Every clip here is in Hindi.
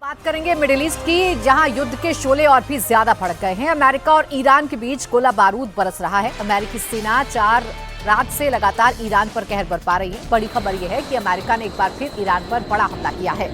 बात करेंगे मिडिल ईस्ट की, जहां युद्ध के शोले और भी ज्यादा भड़क गए हैं। अमेरिका और ईरान के बीच गोला बारूद बरस रहा है। अमेरिकी सेना 4 रात से लगातार ईरान पर कहर बरपा रही है। बड़ी खबर यह है कि अमेरिका ने एक बार फिर ईरान पर बड़ा हमला किया है।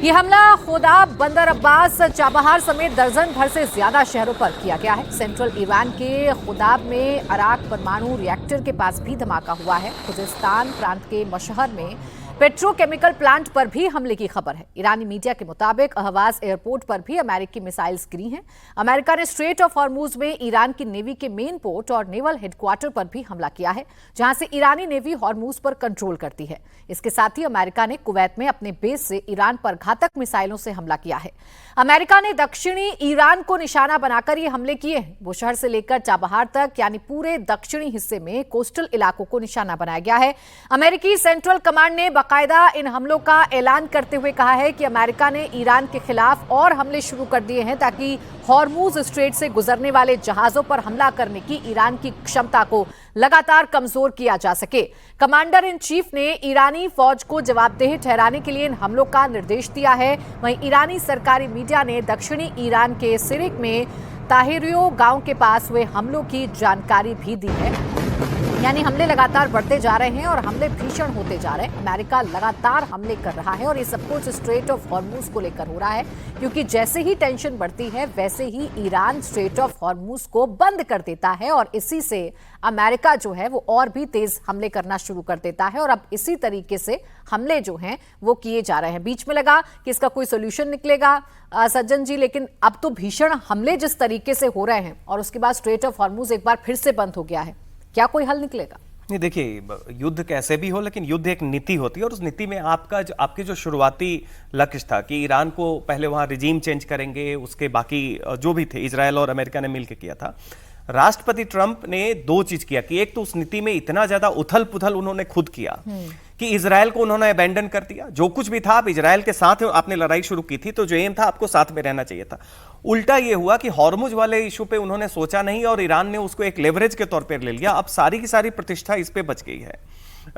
ये हमला खोदाब, बंदर अब्बास, चाबहार समेत दर्जन भर से ज्यादा शहरों पर किया गया है। सेंट्रल ईरान के खोदाब में अराक परमाणु रिएक्टर के पास भी धमाका हुआ है। खुजिस्तान प्रांत के मशहर में पेट्रोकेमिकल प्लांट पर भी हमले की खबर है। ईरानी मीडिया के मुताबिक अहवाज एयरपोर्ट पर भी अमेरिकी मिसाइल्स गिरी हैं। अमेरिका ने स्ट्रेट ऑफ हॉर्मुज में ईरान की नेवी के मेन पोर्ट और नेवल हेडक्वार्टर पर भी हमला किया है, जहां से ईरानी नेवी हॉर्मुज पर कंट्रोल करती है। इसके साथ ही अमेरिका ने कुवैत में अपने बेस से ईरान पर घातक मिसाइलों से हमला किया है। अमेरिका ने दक्षिणी ईरान को निशाना बनाकर ये हमले किए हैं। बुशहर से लेकर चाबहार तक, यानी पूरे दक्षिणी हिस्से में कोस्टल इलाकों को निशाना बनाया गया है। अमेरिकी सेंट्रल कमांड ने बाकायदा इन हमलों का ऐलान करते हुए कहा है कि अमेरिका ने ईरान के खिलाफ और हमले शुरू कर दिए हैं, ताकि हॉर्मुज स्ट्रेट से गुजरने वाले जहाजों पर हमला करने की ईरान की क्षमता को लगातार कमजोर किया जा सके। कमांडर इन चीफ ने ईरानी फौज को जवाबदेह ठहराने के लिए इन हमलों का निर्देश दिया है। वहीं ईरानी सरकारी मीडिया ने दक्षिणी ईरान के सिरिक में ताहिरियो गांव के पास हुए हमलों की जानकारी भी दी है। यानी हमले लगातार बढ़ते जा रहे हैं और हमले भीषण होते जा रहे हैं। अमेरिका लगातार हमले कर रहा है और ये सब कुछ स्ट्रेट ऑफ हॉर्मुज को लेकर हो रहा है, क्योंकि जैसे ही टेंशन बढ़ती है वैसे ही ईरान स्ट्रेट ऑफ हॉर्मुज को बंद कर देता है और इसी से अमेरिका जो है वो और भी तेज हमले करना शुरू कर देता है। और अब इसी तरीके से हमले जो हैं वो किए जा रहे हैं। बीच में लगा कि इसका कोई सोल्यूशन निकलेगा सज्जन जी, लेकिन अब तो भीषण हमले जिस तरीके से हो रहे हैं और उसके बाद स्ट्रेट ऑफ हॉर्मुज एक बार फिर से बंद हो गया है, क्या कोई हल निकलेगा? नहीं, देखिए, युद्ध कैसे भी हो, लेकिन युद्ध एक नीति होती है और उस नीति में आपकी जो शुरुआती लक्ष्य था कि ईरान को पहले वहां रिजीम चेंज करेंगे, उसके बाकी जो भी थे इजराइल और अमेरिका ने मिलकर किया था। राष्ट्रपति ट्रंप ने 2 चीज किया कि एक तो उस नीति में इतना ज्यादा उथल पुथल उन्होंने खुद किया कि इजराइल को उन्होंने अबैंडन कर दिया। जो कुछ भी था, आप इजराइल के साथ आपने लड़ाई शुरू की थी, तो जो एम था आपको साथ में रहना चाहिए था। उल्टा ये हुआ कि हॉर्मुज वाले इशू पे उन्होंने सोचा नहीं और ईरान ने उसको एक लेवरेज के तौर पर ले लिया। अब सारी की सारी प्रतिष्ठा इस पे बच गई है,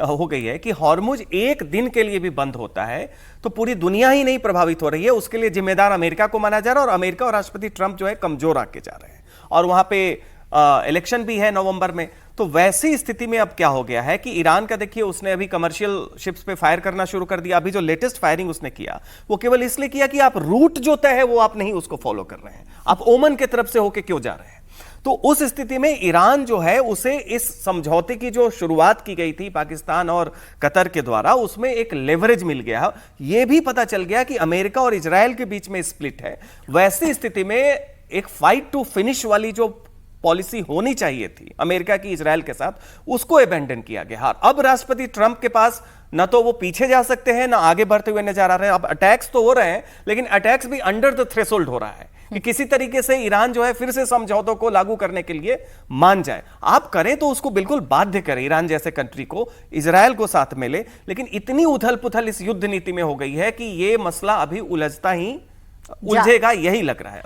हो गई है कि हॉर्मुज एक दिन के लिए भी बंद होता है तो पूरी दुनिया ही नहीं प्रभावित हो रही है। उसके लिए जिम्मेदार अमेरिका को माना जा रहा है और अमेरिका और राष्ट्रपति ट्रंप जो है कमजोर आके जा रहे हैं और वहां पे इलेक्शन भी है नवंबर में। तो वैसी स्थिति में अब क्या हो गया है कि ईरान का देखिए, उसने अभी कमर्शियल शिप्स पे फायर करना शुरू कर दिया। अभी जो लेटेस्ट फायरिंग उसने किया वो केवल इसलिए किया कि आप रूट जो तय है वो आप नहीं उसको फॉलो कर रहे हैं, आप ओमन की तरफ से होके क्यों जा रहे हैं। तो उस स्थिति में ईरान जो है उसे इस समझौते की जो शुरुआत की गई थी पाकिस्तान और कतर के द्वारा, उसमें एक लेवरेज मिल गया। यह भी पता चल गया कि अमेरिका और इजराइल के बीच में स्प्लिट है। वैसी स्थिति में एक फाइट टू फिनिश वाली जो पॉलिसी होनी चाहिए थी अमेरिका की इजराइल के साथ, उसको अबैंडन किया गया। अब राष्ट्रपति ट्रंप के पास न तो वो पीछे जा सकते हैं, ना आगे बढ़ते हुए नजर आ रहे हैं। अब अटैक्स तो हो रहे हैं, लेकिन अटैक्स भी अंडर द थ्रेशोल्ड हो रहा है कि किसी तरीके से ईरान जो है फिर से समझौतों को लागू करने के लिए मान जाए। आप करें तो उसको बिल्कुल बाध्य करें, ईरान जैसे कंट्री को, इजराइल को साथ में ले। लेकिन इतनी उथल पुथल इस युद्ध नीति में हो गई है कि यह मसला अभी उलझेगा, यही लग रहा है।